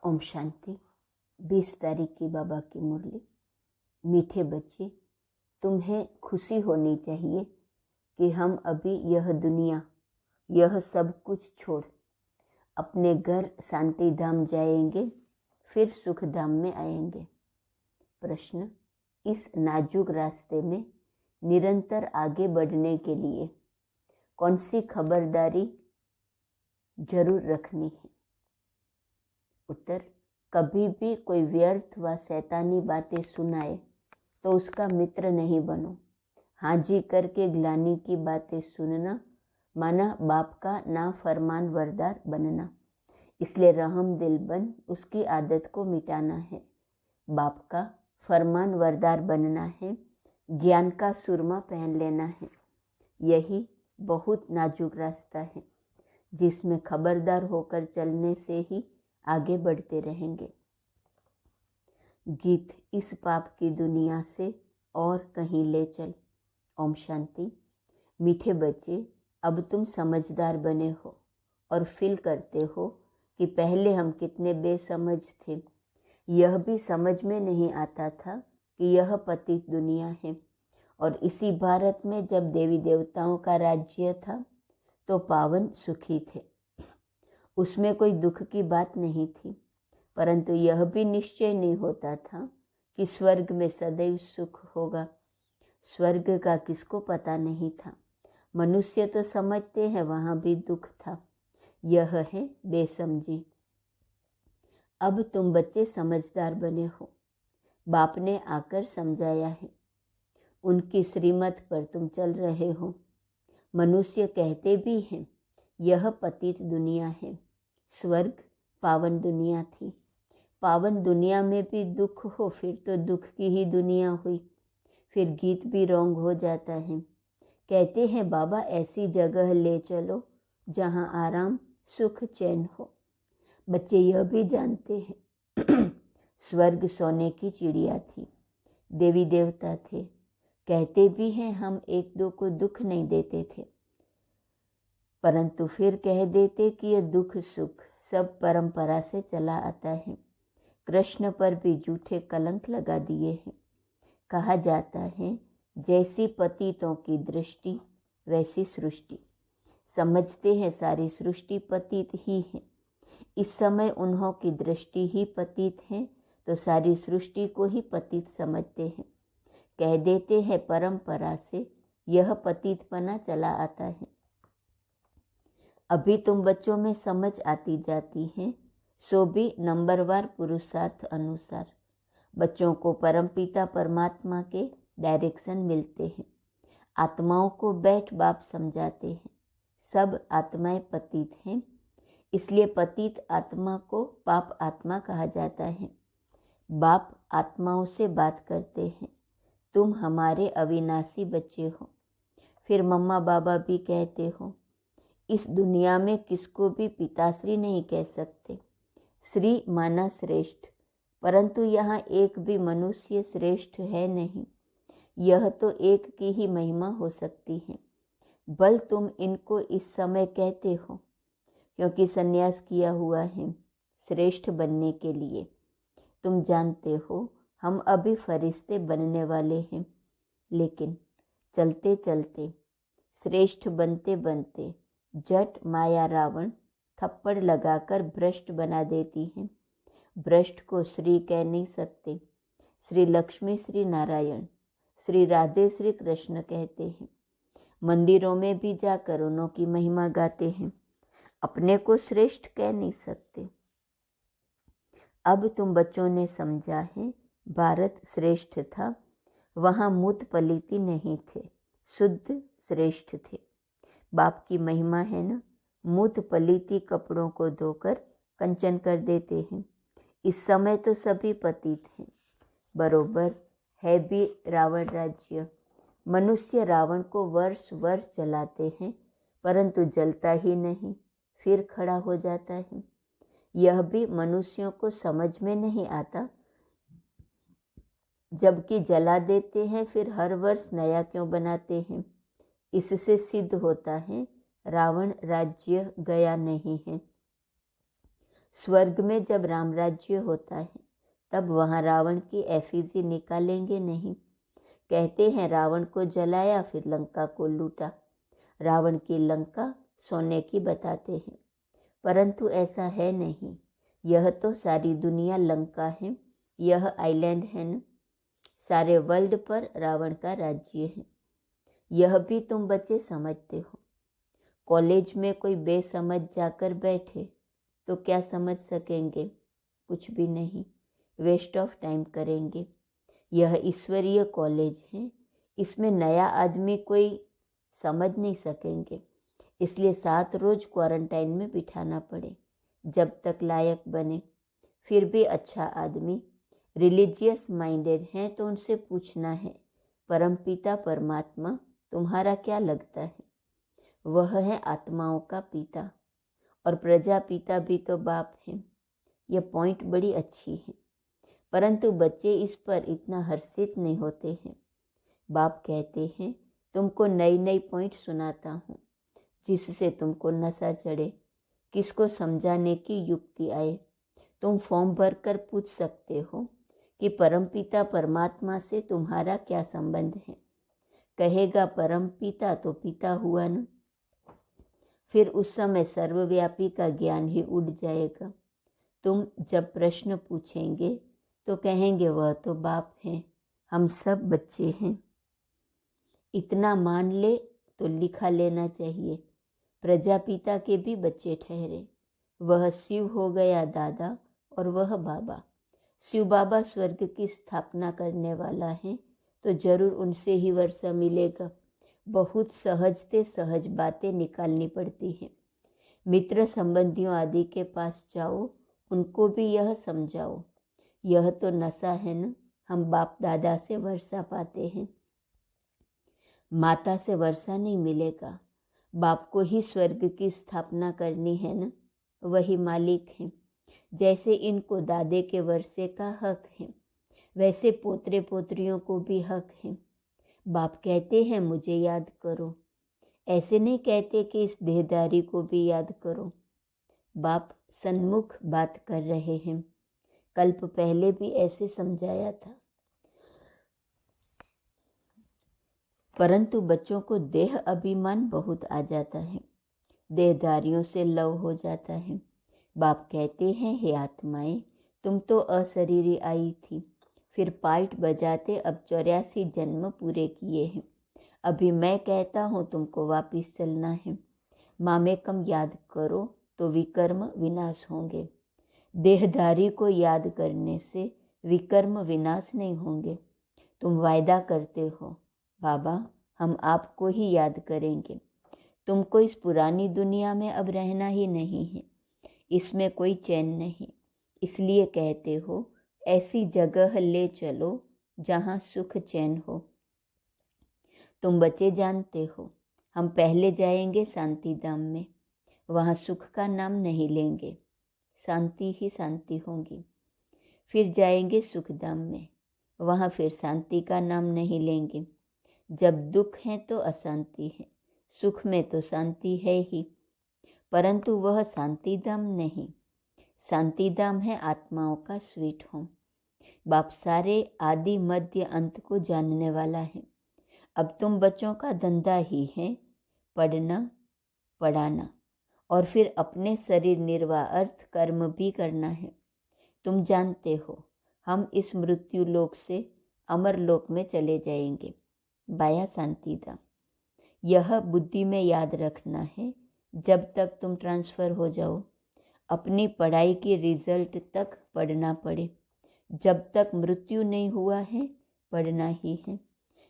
ओम शांति। 20 तारीख की बाबा की मुरली। मीठे बच्चे, तुम्हें खुशी होनी चाहिए कि हम अभी यह दुनिया, यह सब कुछ छोड़ अपने घर शांति धाम जाएंगे, फिर सुख धाम में आएंगे। प्रश्न, इस नाजुक रास्ते में निरंतर आगे बढ़ने के लिए कौन सी खबरदारी जरूर रखनी है? उत्तर, कभी भी कोई व्यर्थ व शैतानी बातें सुनाए तो उसका मित्र नहीं बनो। हाँ जी करके ग्लानि की बातें सुनना माना बाप का ना फरमान वरदार बनना। इसलिए रहम दिल बन उसकी आदत को मिटाना है। बाप का फरमान वरदार बनना है, ज्ञान का सुरमा पहन लेना है। यही बहुत नाजुक रास्ता है जिसमें खबरदार होकर चलने से ही आगे बढ़ते रहेंगे। गीत, इस पाप की दुनिया से और कहीं ले चल। ओम शांति। मीठे बच्चे, अब तुम समझदार बने हो और फील करते हो कि पहले हम कितने बेसमझ थे। यह भी समझ में नहीं आता था कि यह पतित दुनिया है और इसी भारत में जब देवी देवताओं का राज्य था तो पावन सुखी थे, उसमें कोई दुख की बात नहीं थी। परंतु यह भी निश्चय नहीं होता था कि स्वर्ग में सदैव सुख होगा। स्वर्ग का किसको पता नहीं था। मनुष्य तो समझते हैं वहाँ भी दुख था। यह है बेसमझी। अब तुम बच्चे समझदार बने हो। बाप ने आकर समझाया है, उनकी श्रीमत पर तुम चल रहे हो। मनुष्य कहते भी हैं यह पतित दुनिया है, स्वर्ग पावन दुनिया थी। पावन दुनिया में भी दुख हो फिर तो दुख की ही दुनिया हुई। फिर गीत भी रॉन्ग हो जाता है। कहते हैं बाबा ऐसी जगह ले चलो जहाँ आराम सुख चैन हो। बच्चे यह भी जानते हैं स्वर्ग सोने की चिड़िया थी, देवी देवता थे। कहते भी हैं हम एक दो को दुख नहीं देते थे, परंतु फिर कह देते कि यह दुख सुख सब परंपरा से चला आता है। कृष्ण पर भी झूठे कलंक लगा दिए हैं। कहा जाता है जैसी पतितों की दृष्टि वैसी सृष्टि। समझते हैं सारी सृष्टि पतित ही है। इस समय उन्हों की दृष्टि ही पतित है तो सारी सृष्टि को ही पतित समझते हैं। कह देते हैं परंपरा से यह पतितपना चला आता है। अभी तुम बच्चों में समझ आती जाती है, सो भी नंबरवार पुरुषार्थ अनुसार बच्चों को परमपिता परमात्मा के डायरेक्शन मिलते हैं। आत्माओं को बैठ बाप समझाते हैं। सब आत्माएं पतित हैं, इसलिए पतित आत्मा को पाप आत्मा कहा जाता है। बाप आत्माओं से बात करते हैं, तुम हमारे अविनाशी बच्चे हो। फिर मम्मा बाबा भी कहते हो, इस दुनिया में किसको भी पिताश्री नहीं कह सकते। श्री माना श्रेष्ठ, परंतु यहाँ एक भी मनुष्य श्रेष्ठ है नहीं। यह तो एक की ही महिमा हो सकती है। बल तुम इनको इस समय कहते हो क्योंकि संन्यास किया हुआ है श्रेष्ठ बनने के लिए। तुम जानते हो हम अभी फरिश्ते बनने वाले हैं, लेकिन चलते चलते श्रेष्ठ बनते बनते जट माया रावण थप्पड़ लगाकर भ्रष्ट बना देती है। भ्रष्ट को श्री कह नहीं सकते। श्री लक्ष्मी श्री नारायण श्री राधे श्री कृष्ण कहते हैं। मंदिरों में भी जाकर उन्हों की महिमा गाते हैं, अपने को श्रेष्ठ कह नहीं सकते। अब तुम बच्चों ने समझा है भारत श्रेष्ठ था, वहाँ मूत पलीती नहीं थे, शुद्ध श्रेष्ठ थे। बाप की महिमा है ना, मूत पलीती कपड़ों को धोकर कंचन कर देते हैं। इस समय तो सभी पतित हैं। बरोबर है भी रावण राज्य। मनुष्य रावण को वर्ष वर्ष जलाते हैं परंतु जलता ही नहीं, फिर खड़ा हो जाता है। यह भी मनुष्यों को समझ में नहीं आता, जबकि जला देते हैं फिर हर वर्ष नया क्यों बनाते हैं। इससे सिद्ध होता है रावण राज्य गया नहीं है। स्वर्ग में जब राम राज्य होता है तब वहाँ रावण की एफिजी निकालेंगे नहीं। कहते हैं रावण को जलाया फिर लंका को लूटा। रावण की लंका सोने की बताते हैं, परंतु ऐसा है नहीं। यह तो सारी दुनिया लंका है, यह आइलैंड है न, सारे वर्ल्ड पर रावण का राज्य है। यह भी तुम बच्चे समझते हो। कॉलेज में कोई बेसमझ जाकर बैठे तो क्या समझ सकेंगे? कुछ भी नहीं, वेस्ट ऑफ टाइम करेंगे। यह ईश्वरीय कॉलेज है, इसमें नया आदमी कोई समझ नहीं सकेंगे, इसलिए 7 रोज क्वारंटाइन में बिठाना पड़े जब तक लायक बने। फिर भी अच्छा आदमी रिलीजियस माइंडेड हैं तो उनसे पूछना है, परमपिता परमात्मा तुम्हारा क्या लगता है? वह है आत्माओं का पिता, और प्रजापिता भी तो बाप है। यह पॉइंट बड़ी अच्छी है, परंतु बच्चे इस पर इतना हर्षित नहीं होते हैं। बाप कहते हैं तुमको नई नई पॉइंट सुनाता हूँ जिससे तुमको नशा चढ़े, किसको समझाने की युक्ति आए। तुम फॉर्म भरकर पूछ सकते हो कि परमपिता परमात्मा से तुम्हारा क्या संबंध है। कहेगा परमपिता तो पिता हुआ न, फिर उस समय सर्वव्यापी का ज्ञान ही उड़ जाएगा। तुम जब प्रश्न पूछेंगे तो कहेंगे वह तो बाप है, हम सब बच्चे हैं। इतना मान ले तो लिखा लेना चाहिए। प्रजापिता के भी बच्चे ठहरे। वह शिव हो गया दादा और वह बाबा। शिव बाबा स्वर्ग की स्थापना करने वाला है तो जरूर उनसे ही वर्षा मिलेगा। बहुत सहजते सहज बातें निकालनी पड़ती हैं। मित्र संबंधियों आदि के पास जाओ, उनको भी यह समझाओ। यह तो नशा है न, हम बाप दादा से वर्षा पाते हैं, माता से वर्षा नहीं मिलेगा। बाप को ही स्वर्ग की स्थापना करनी है न, वही मालिक हैं। जैसे इनको दादे के वर्षे का हक है, वैसे पोतरे पोतरियों को भी हक है। बाप कहते हैं मुझे याद करो, ऐसे नहीं कहते कि इस देहदारी को भी याद करो। बाप सन्मुख बात कर रहे हैं, कल्प पहले भी ऐसे समझाया था। परंतु बच्चों को देह अभिमान बहुत आ जाता है, देहधारियों से लव हो जाता है। बाप कहते हैं हे आत्माएं, तुम तो अशरीरी आई थी, फिर पाइट बजाते अब 84 जन्म पूरे किए हैं। अभी मैं कहता हूँ तुमको वापिस चलना है। मामेकम याद करो तो विकर्म विनाश होंगे। देहधारी को याद करने से विकर्म विनाश नहीं होंगे। तुम वायदा करते हो बाबा हम आपको ही याद करेंगे। तुमको इस पुरानी दुनिया में अब रहना ही नहीं है, इसमें कोई चैन नहीं, इसलिए कहते हो ऐसी जगह ले चलो जहाँ सुख चैन हो। तुम बच्चे जानते हो हम पहले जाएंगे शांति धाम में, वहाँ सुख का नाम नहीं लेंगे, शांति ही शांति होगी। फिर जाएंगे सुख धाम में, वहाँ फिर शांति का नाम नहीं लेंगे। जब दुख है तो अशांति है, सुख में तो शांति है ही, परंतु वह शांति धाम नहीं। शांति धाम है आत्माओं का स्वीट होम। बाप सारे आदि मध्य अंत को जानने वाला है। अब तुम बच्चों का धंधा ही है पढ़ना पढ़ाना, और फिर अपने शरीर निर्वाह अर्थ कर्म भी करना है। तुम जानते हो हम इस मृत्यु लोक से अमर लोक में चले जाएंगे बाया शांति धाम। यह बुद्धि में याद रखना है। जब तक तुम ट्रांसफ़र हो जाओ, अपनी पढ़ाई के रिजल्ट तक पढ़ना पड़े, जब तक मृत्यु नहीं हुआ है पढ़ना ही है।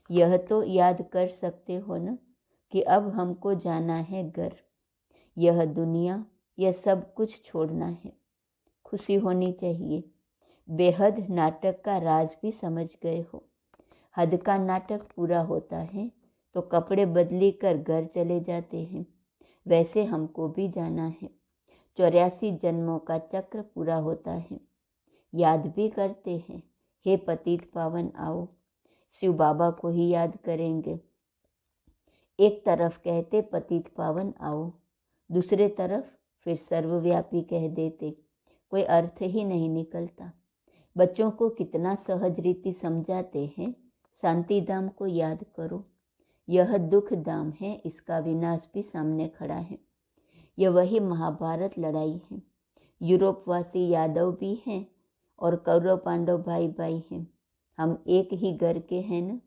यह तो याद कर सकते हो ना कि अब हमको जाना है घर, यह दुनिया, यह सब कुछ छोड़ना है। खुशी होनी चाहिए। बेहद नाटक का राज भी समझ गए हो। हद का नाटक पूरा होता है तो कपड़े बदली कर घर चले जाते हैं, वैसे हमको भी जाना है। 84 जन्मों का चक्र पूरा होता है। याद भी करते हैं हे पतित पावन आओ, शिव बाबा को ही याद करेंगे। एक तरफ कहते पतित पावन आओ, दूसरे तरफ फिर सर्वव्यापी कह देते। कोई अर्थ ही नहीं निकलता। बच्चों को कितना सहज रीति समझाते हैं, शांति धाम को याद करो, यह दुख धाम है, इसका विनाश भी सामने खड़ा है। यह वही महाभारत लड़ाई है। यूरोपवासी यादव भी हैं और कौरव पांडव भाई भाई हैं। हम एक ही घर के हैं न।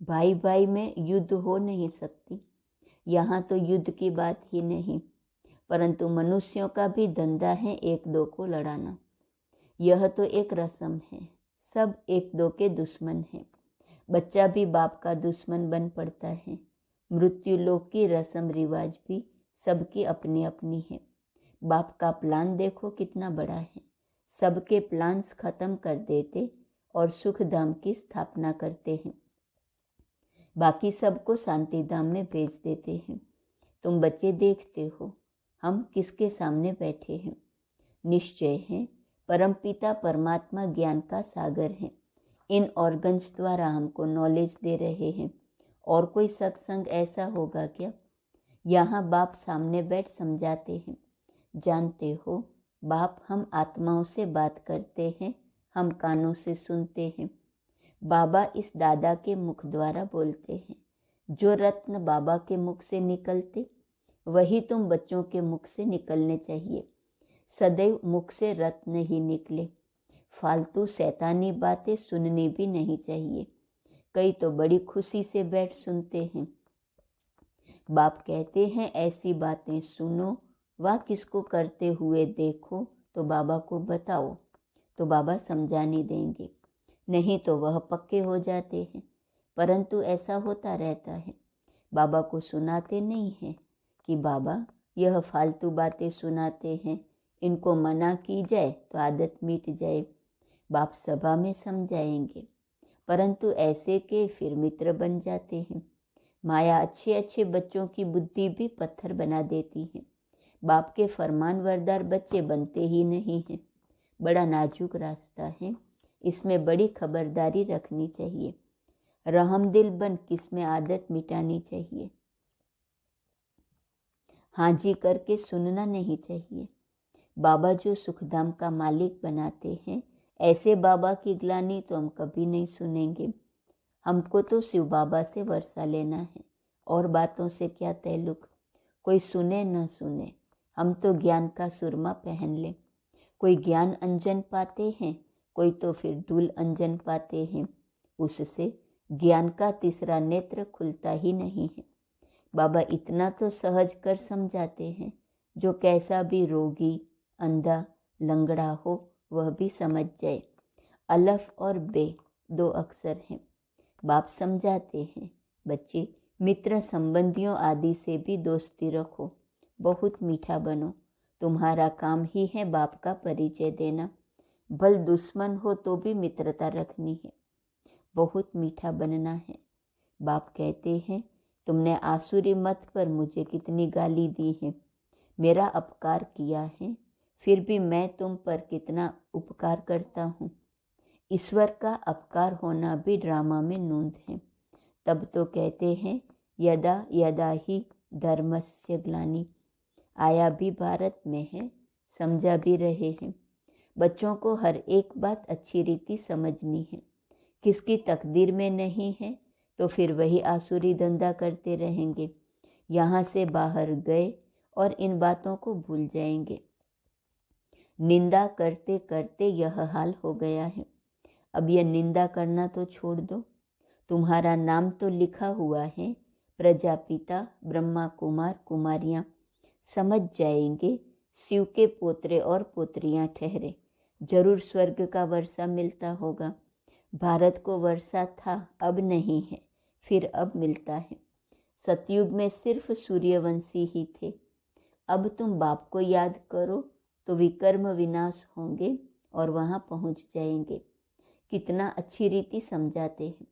भाई भाई में युद्ध हो नहीं सकती। यहाँ तो युद्ध की बात ही नहीं, परंतु मनुष्यों का भी धंधा है एक दो को लड़ाना। यह तो एक रस्म है, सब एक दो के दुश्मन हैं। बच्चा भी बाप का दुश्मन बन पड़ता है। मृत्यु लोक की रस्म रिवाज भी सबकी अपनी अपनी है। बाप का प्लान देखो कितना बड़ा है। सबके प्लान्स खत्म कर देते और सुख धाम की स्थापना करते हैं। बाकी सबको शांति धाम में भेज देते हैं। तुम बच्चे देखते हो हम किसके सामने बैठे हैं। निश्चय है परमपिता परमात्मा ज्ञान का सागर है। इन ऑर्गन्स द्वारा हमको नॉलेज दे रहे हैं। और कोई सत्संग ऐसा होगा क्या? यहाँ बाप सामने बैठ समझाते हैं। जानते हो बाप हम आत्माओं से बात करते हैं, हम कानों से सुनते हैं। बाबा इस दादा के मुख द्वारा बोलते हैं। जो रत्न बाबा के मुख से निकलते वही तुम बच्चों के मुख से निकलने चाहिए। सदैव मुख से रत्न ही निकले। फालतू शैतानी बातें सुननी भी नहीं चाहिए। कई तो बड़ी खुशी से बैठ सुनते हैं। बाप कहते हैं ऐसी बातें सुनो, वह किसको करते हुए देखो तो बाबा को बताओ, तो बाबा समझाने देंगे। नहीं तो वह पक्के हो जाते हैं। परंतु ऐसा होता रहता है। बाबा को सुनाते नहीं हैं कि बाबा यह फालतू बातें सुनाते हैं, इनको मना की जाए तो आदत मिट जाए। बाप सभा में समझाएंगे, परंतु ऐसे के फिर मित्र बन जाते हैं। माया अच्छे अच्छे बच्चों की बुद्धि भी पत्थर बना देती है। बाप के फरमानबरदार बच्चे बनते ही नहीं हैं। बड़ा नाजुक रास्ता है, इसमें बड़ी खबरदारी रखनी चाहिए। रहम दिल बन किसमें आदत मिटानी चाहिए। हाँ जी करके सुनना नहीं चाहिए। बाबा जो सुखधाम का मालिक बनाते हैं, ऐसे बाबा की ग्लानि तो हम कभी नहीं सुनेंगे। हमको तो शिव बाबा से वर्षा लेना है, और बातों से क्या ताल्लुक। कोई सुने न सुने, हम तो ज्ञान का सुरमा पहन लें। कोई ज्ञान अंजन पाते हैं, कोई तो फिर धूल अंजन पाते हैं। उससे ज्ञान का तीसरा नेत्र खुलता ही नहीं है। बाबा इतना तो सहज कर समझाते हैं, जो कैसा भी रोगी, अंधा, लंगड़ा हो वह भी समझ जाए। अलफ और बे दो अक्षर हैं। बाप समझाते हैं, बच्चे मित्र संबंधियों आदि से भी दोस्ती रखो, बहुत मीठा बनो। तुम्हारा काम ही है बाप का परिचय देना। भल दुश्मन हो तो भी मित्रता रखनी है, बहुत मीठा बनना है। बाप कहते हैं, तुमने आसुरी मत पर मुझे कितनी गाली दी है, मेरा अपकार किया है, फिर भी मैं तुम पर कितना उपकार करता हूँ। ईश्वर का अपकार होना भी ड्रामा में नोंद है। तब तो कहते हैं, यदा यदा ही धर्मस्य ग्लानि। आया भी भारत में है, समझा भी रहे हैं। बच्चों को हर एक बात अच्छी रीति समझनी है। किसकी तकदीर में नहीं है तो फिर वही आसुरी धंधा करते रहेंगे। यहाँ से बाहर गए और इन बातों को भूल जाएंगे। निंदा करते करते यह हाल हो गया है। अब यह निंदा करना तो छोड़ दो। तुम्हारा नाम तो लिखा हुआ है, प्रजापिता ब्रह्मा कुमार कुमारियाँ। समझ जाएंगे शिव के पोतरे और पोत्रियाँ ठहरे। जरूर स्वर्ग का वर्षा मिलता होगा। भारत को वर्षा था, अब नहीं है, फिर अब मिलता है। सतयुग में सिर्फ सूर्यवंशी ही थे। अब तुम बाप को याद करो तो विकर्म विनाश होंगे और वहाँ पहुँच जाएंगे। कितना अच्छी रीति समझाते हैं।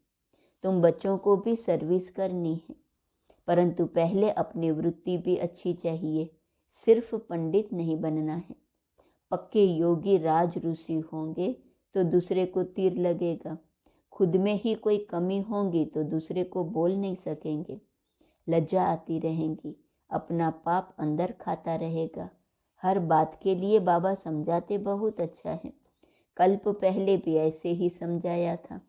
तुम बच्चों को भी सर्विस करनी है, परंतु पहले अपनी वृत्ति भी अच्छी चाहिए। सिर्फ पंडित नहीं बनना है। पक्के योगी राज ऋषि होंगे तो दूसरे को तीर लगेगा। खुद में ही कोई कमी होगी तो दूसरे को बोल नहीं सकेंगे। लज्जा आती रहेगी, अपना पाप अंदर खाता रहेगा। हर बात के लिए बाबा समझाते बहुत अच्छा है। कल्प पहले भी ऐसे ही समझाया था।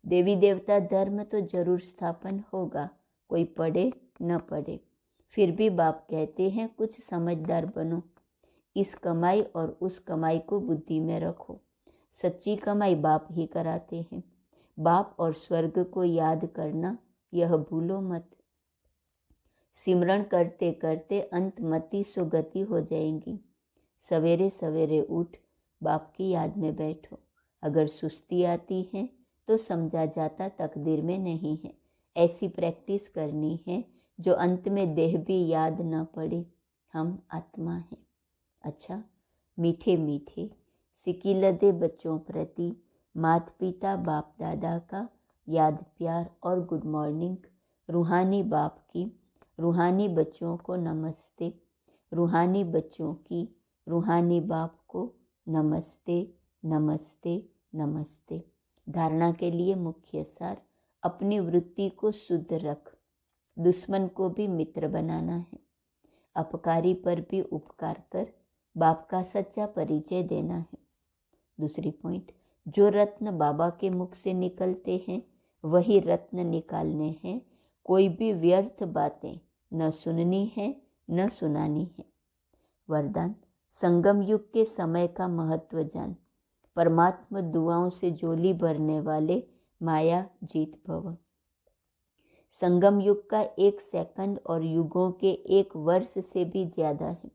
देवी देवता धर्म तो जरूर स्थापन होगा, कोई पढ़े न पढ़े। फिर भी बाप कहते हैं कुछ समझदार बनो, इस कमाई और उस कमाई को बुद्धि में रखो। सच्ची कमाई बाप ही कराते हैं। बाप और स्वर्ग को याद करना यह भूलो मत। सिमरण करते करते अंतमति सुगति हो जाएंगी। सवेरे सवेरे उठ बाप की याद में बैठो। अगर सुस्ती आती है तो समझा जाता तकदीर में नहीं है। ऐसी प्रैक्टिस करनी है जो अंत में देह भी याद न पड़े, हम आत्मा हैं। अच्छा, मीठे मीठे सिकिलदे बच्चों प्रति माता पिता बाप दादा का याद प्यार और गुड मॉर्निंग। रूहानी बाप की रूहानी बच्चों को नमस्ते। रूहानी बच्चों की रूहानी बाप को नमस्ते नमस्ते नमस्ते। धारणा के लिए मुख्य सार, अपनी वृत्ति को शुद्ध रख। दुश्मन को भी मित्र बनाना है। अपकारी पर भी उपकार कर बाप का सच्चा परिचय देना है। दूसरी पॉइंट, जो रत्न बाबा के मुख से निकलते हैं वही रत्न निकालने हैं। कोई भी व्यर्थ बातें न सुननी है न सुनानी है। वरदान, संगम युग के समय का महत्व जान। परमात्मा दुआओं से झोली भरने वाले माया जीत भव। संगम युग का 1 सेकंड और युगों के 1 वर्ष से भी ज्यादा है।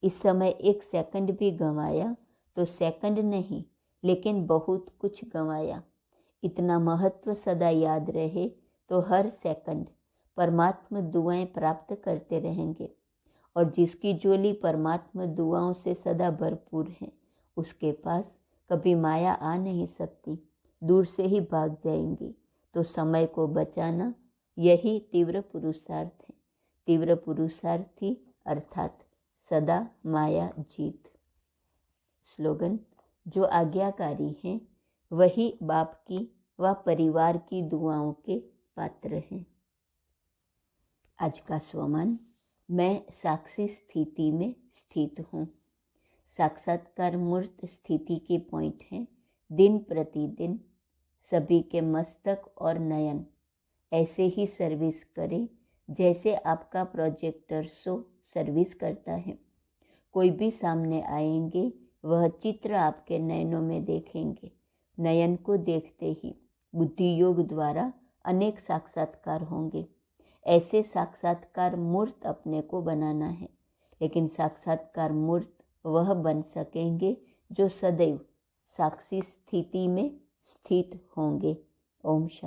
इस समय 1 सेकंड भी गंवाया तो सेकंड नहीं लेकिन बहुत कुछ गंवाया। इतना महत्व सदा याद रहे तो हर सेकंड परमात्मा दुआएं प्राप्त करते रहेंगे। और जिसकी झोली परमात्मा दुआओं से सदा भरपूर है उसके पास कभी माया आ नहीं सकती, दूर से ही भाग जाएंगी। तो समय को बचाना यही तीव्र पुरुषार्थ है। तीव्र पुरुषार्थी अर्थात सदा माया जीत। स्लोगन, जो आज्ञाकारी हैं वही बाप की व परिवार की दुआओं के पात्र हैं। आज का स्वमान, मैं साक्षी स्थिति में स्थित हूँ। साक्षात्कार मूर्त स्थिति के पॉइंट हैं। दिन प्रतिदिन सभी के मस्तक और नयन ऐसे ही सर्विस करें जैसे आपका प्रोजेक्टर शो सर्विस करता है। कोई भी सामने आएंगे वह चित्र आपके नयनों में देखेंगे। नयन को देखते ही बुद्धि योग द्वारा अनेक साक्षात्कार होंगे। ऐसे साक्षात्कार मूर्त अपने को बनाना है। लेकिन साक्षात्कार मूर्त वह बन सकेंगे जो सदैव साक्षी स्थिति में स्थित होंगे। ओम शांति।